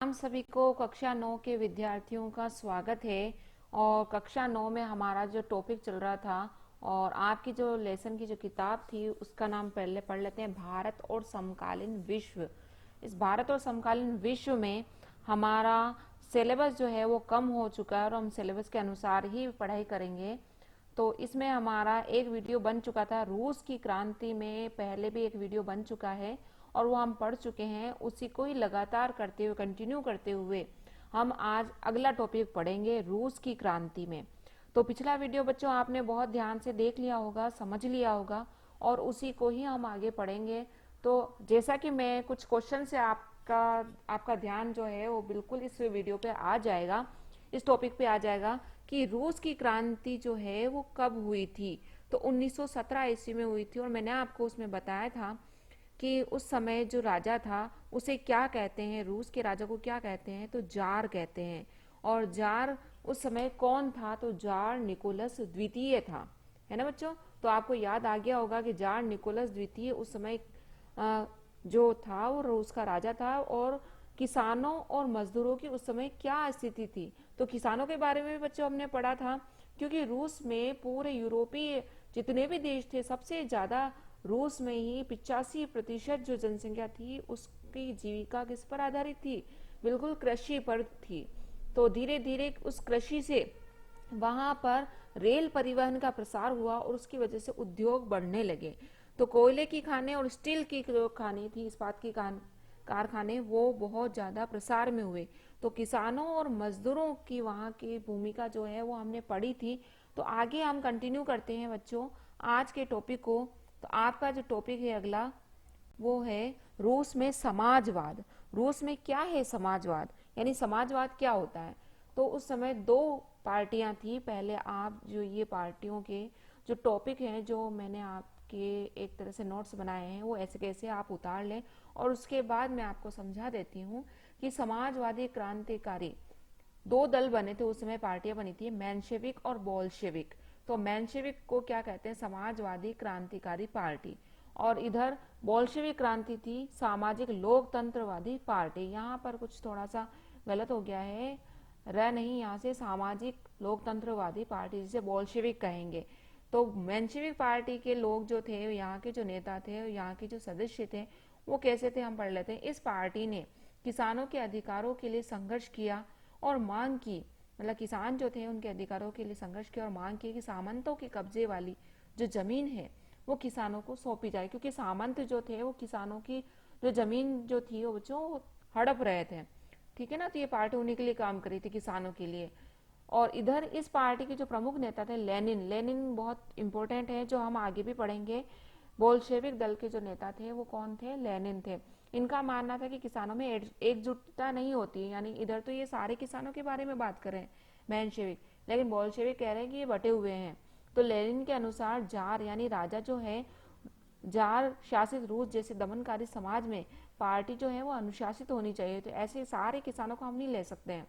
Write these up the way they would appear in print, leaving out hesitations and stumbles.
आप सभी को कक्षा 9 के विद्यार्थियों का स्वागत है। और कक्षा 9 में हमारा जो टॉपिक चल रहा था और आपकी जो लेसन की जो किताब थी उसका नाम पहले पढ़ लेते हैं, भारत और समकालीन विश्व। इस भारत और समकालीन विश्व में हमारा सिलेबस जो है वो कम हो चुका है और हम सिलेबस के अनुसार ही पढ़ाई करेंगे। तो इसमें हमारा एक वीडियो बन चुका था, रूस की क्रांति में पहले भी एक वीडियो बन चुका है और वो हम पढ़ चुके हैं। उसी को ही लगातार करते हुए, कंटिन्यू करते हुए हम आज अगला टॉपिक पढ़ेंगे रूस की क्रांति में। तो पिछला वीडियो बच्चों आपने बहुत ध्यान से देख लिया होगा, समझ लिया होगा और उसी को ही हम आगे पढ़ेंगे। तो जैसा कि मैं कुछ क्वेश्चन से आपका ध्यान जो है वो बिल्कुल इस वीडियो पे आ जाएगा, इस टॉपिक पे आ जाएगा कि रूस की क्रांति जो है वो कब हुई थी। तो 1917 ईस्वी में हुई थी और मैंने आपको उसमें बताया था कि उस समय जो राजा था उसे क्या कहते हैं, रूस के राजा को क्या कहते हैं, तो जार कहते हैं। और जार उस समय कौन था, तो जार निकोलस द्वितीय था, है ना बच्चों। तो आपको याद आ गया होगा कि जार निकोलस द्वितीय उस समय जो था वो रूस का राजा था। और किसानों और मजदूरों की उस समय क्या स्थिति थी, तो किसानों के बारे में भी बच्चों हमने पढ़ा था, क्योंकि रूस में पूरे यूरोपीय जितने भी देश थे सबसे ज्यादा रूस में ही 85% जो जनसंख्या थी उसकी जीविका किस पर आधारित थी, बिल्कुल कृषि पर थी। तो धीरे धीरे उस कृषि से वहां पर रेल परिवहन का प्रसार हुआ और उसकी वजह से उद्योग बढ़ने लगे। तो कोयले की खाने और स्टील की जो खाने थी, इस्पात की कारखाने, वो बहुत ज्यादा प्रसार में हुए। तो किसानों और मजदूरों की वहां की भूमिका जो है वो हमने पढ़ी थी। तो आगे हम कंटिन्यू करते हैं बच्चों आज के टॉपिक को। तो आपका जो टॉपिक है अगला वो है रूस में समाजवाद। रूस में क्या है समाजवाद, यानी समाजवाद क्या होता है। तो उस समय दो पार्टियां थी। पहले आप जो ये पार्टियों के जो टॉपिक हैं जो मैंने आपके एक तरह से नोट्स बनाए हैं वो ऐसे कैसे आप उतार लें और उसके बाद मैं आपको समझा देती हूँ कि समाजवादी क्रांतिकारी दो दल बने थे उस समय, पार्टियां बनी थी, मेंशेविक और बोल्शेविक। तो मेंशेविक को क्या कहते हैं, समाजवादी क्रांतिकारी पार्टी, और इधर बोल्शेविक क्रांति थी सामाजिक लोकतंत्रवादी पार्टी। यहाँ पर कुछ थोड़ा सा गलत हो गया है, रह नहीं, यहाँ से सामाजिक लोकतंत्रवादी पार्टी जिसे बोल्शेविक कहेंगे। तो मेंशेविक पार्टी के लोग जो थे, यहाँ के जो नेता थे, यहाँ के जो सदस्य थे, वो कैसे थे हम पढ़ लेते हैं। इस पार्टी ने किसानों के अधिकारों के लिए संघर्ष किया और मांग की, मतलब किसान जो थे उनके अधिकारों के लिए संघर्ष किया और मांग की कि सामंतों के कब्जे वाली जो जमीन है वो किसानों को सौंपी जाए, क्योंकि सामंत जो थे वो किसानों की जो जमीन जो थी वो बच्चों हड़प रहे थे, ठीक है ना। तो ये पार्टी उन्हीं के लिए काम करी थी, किसानों के लिए। और इधर इस पार्टी के जो प्रमुख नेता थे लेनिन, लेनिन बहुत इंपॉर्टेंट है जो हम आगे भी पढ़ेंगे। बोल्शेविक दल के जो नेता थे वो कौन थे, लेनिन थे। इनका मानना था कि किसानों में एकजुटता नहीं होती, यानी इधर तो ये सारे किसानों के बारे में बात कर रहे हैं मेंशेविक, लेकिन बोल्शेविक कह रहे हैं कि ये बटे हुए हैं। तो लेनिन के अनुसार जार यानी राजा जो है, जार शासित रूस जैसे दमनकारी समाज में पार्टी जो है वो अनुशासित होनी चाहिए। तो ऐसे सारे किसानों को हम नहीं ले सकते हैं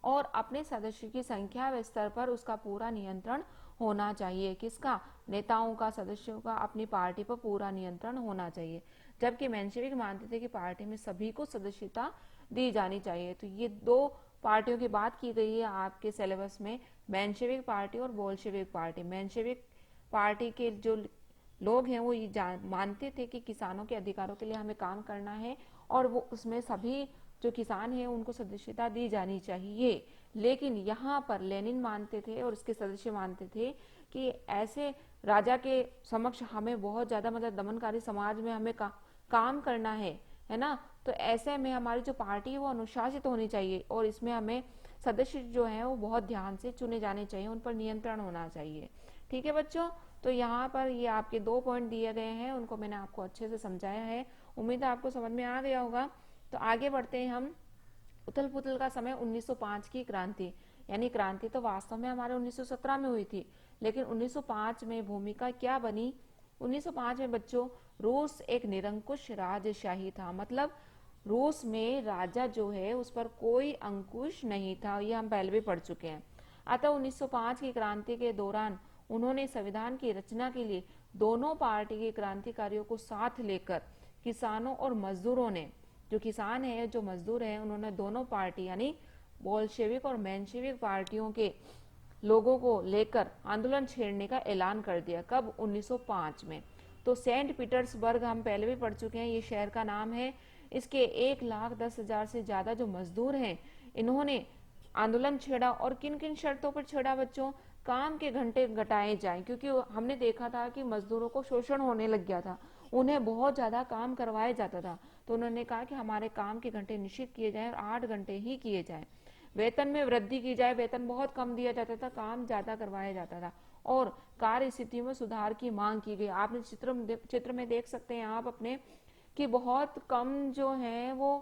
और अपने सदस्य की संख्या व स्तर पर उसका पूरा नियंत्रण होना चाहिए। किसका, नेताओं का, सदस्यों का अपनी पार्टी पर पूरा नियंत्रण होना चाहिए। जबकि मेंशेविक मानते थे कि पार्टी में सभी को सदस्यता दी जानी चाहिए। तो ये दो पार्टियों की बात की गई है आपके सिलेबस में, मेंशेविक पार्टी और बोल्शेविक पार्टी। मेंशेविक पार्टी के जो लोग हैं वो ये मानते थे कि किसानों के अधिकारों के लिए हमें काम करना है और वो उसमें सभी जो किसान हैं उनको सदस्यता दी जानी चाहिए। लेकिन यहाँ पर लेनिन मानते थे और इसके सदस्य मानते थे कि ऐसे राजा के समक्ष हमें बहुत ज्यादा, मतलब दमनकारी समाज में हमें काम करना है ना। तो ऐसे में हमारी जो पार्टी है वो अनुशासित होनी चाहिए और इसमें हमें सदस्य जो है वो बहुत ध्यान से चुने जाने चाहिए, उन पर नियंत्रण होना चाहिए, ठीक है बच्चों। तो यहाँ पर ये आपके 2 पॉइंट दिए गए हैं, उनको मैंने आपको अच्छे से समझाया है, उम्मीद है आपको समझ में आ गया होगा। तो आगे बढ़ते हैं हम। उथल पुथल का समय 1905 की क्रांति, यानी क्रांति तो वास्तव में हमारे 1917 में हुई थी, लेकिन 1905 में भूमिका क्या बनी। 1905 में बच्चों रूस एक निरंकुश राजशाही था, मतलब रूस में राजा जो है उस पर कोई अंकुश नहीं था, ये हम पहले भी पढ़ चुके हैं। अतः 1905 की क्रांति के दौरान उन्होंने संविधान की रचना के लिए दोनों पार्टी के क्रांतिकारियों को साथ लेकर किसानों और मजदूरों ने जो किसान है, जो मजदूर है, उन्होंने दोनों पार्टी यानी बोल्शेविक और मेंशेविक पार्टियों के लोगों को लेकर आंदोलन छेड़ने का ऐलान कर दिया। कब? 1905 में। तो सेंट पीटर्सबर्ग हम पहले भी पढ़ चुके हैं, ये शहर का नाम है। इसके 1,10,000 से ज्यादा जो मजदूर हैं, इन्होंने आंदोलन छेड़ा। और किन किन शर्तों पर छेड़ा बच्चों? काम के घंटे घटाए जाएं, क्योंकि हमने देखा था कि मजदूरों को शोषण होने लग गया था, उन्हें बहुत ज्यादा काम करवाया जाता था। तो उन्होंने कहा कि हमारे काम के घंटे निश्चित किए जाएं और 8 घंटे ही किए जाएं। वेतन में वृद्धि की जाए, वेतन बहुत कम दिया जाता था, काम ज्यादा करवाया जाता था। और कार्य स्थिति में सुधार की मांग की गई। आपने चित्र में देख सकते हैं आप अपने कि बहुत कम जो है वो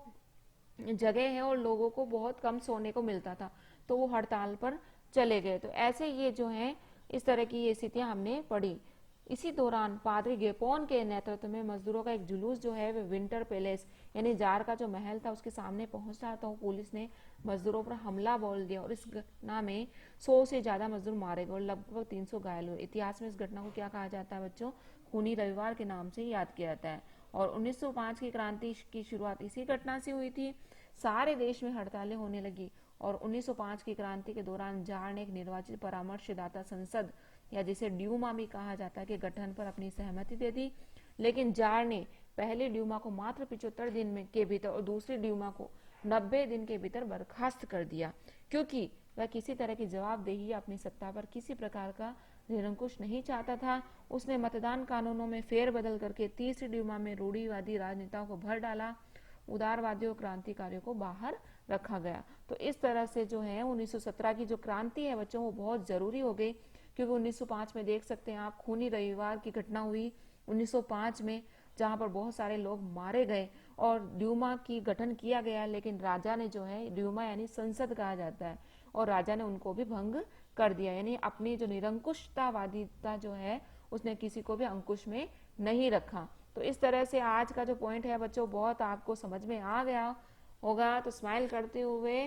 जगह है और लोगों को बहुत कम सोने को मिलता था, तो वो हड़ताल पर चले गए। तो ऐसे ये जो है इस तरह की ये स्थितियां हमने पढ़ी। इसी दौरान पादरी गेपोन के नेतृत्व में मजदूरों का एक जुलूस जो है वो विंटर पैलेस यानी जार का जो महल था उसके सामने पहुंचा, तो पुलिस ने मजदूरों पर हमला बोल दिया और इस घटना में 100 से ज्यादा मजदूर मारे गए और लगभग 300 घायल हुए। इतिहास में इस घटना को क्या कहा जाता है बच्चों? खूनी रविवार के नाम से याद किया जाता है। और 1905 की क्रांति की शुरुआत इसी घटना से हुई थी। सारे देश में हड़तालें होने लगी और 1905 की क्रांति के दौरान जार ने एक निर्वाचित परामर्शदाता संसद या जिसे ड्यूमा भी कहा जाता है के गठन पर अपनी सहमति दे दी। लेकिन जार ने पहले ड्यूमा को मात्र 75 दिन में के भीतर और दूसरी ड्यूमा को 90 दिन के भीतर बर्खास्त कर दिया, क्योंकि वह किसी तरह की जवाबदेही अपनी सत्ता पर किसी प्रकार का निरंकुश नहीं चाहता था। उसने मतदान कानूनों में फेरबदल करके तीसरी ड्यूमा में रूढ़िवादी राजनेताओं को भर डाला, उदारवादियों क्रांतिकारियों को बाहर रखा गया। तो इस तरह से जो है 1917 की जो क्रांति है बच्चों वो बहुत जरूरी हो गई, क्योंकि 1905 में देख सकते हैं आप खूनी रविवार की घटना हुई 1905 में, जहां पर बहुत सारे लोग मारे गए और ड्यूमा की गठन किया गया। लेकिन राजा ने जो है, ड्यूमा यानी संसद कहा जाता है, और राजा ने उनको भी भंग कर दिया, यानी अपनी जो निरंकुशतावादिता जो है उसने किसी को भी अंकुश में नहीं रखा। तो इस तरह से आज का जो पॉइंट है बच्चों बहुत आपको समझ में आ गया होगा। तो स्माइल करते हुए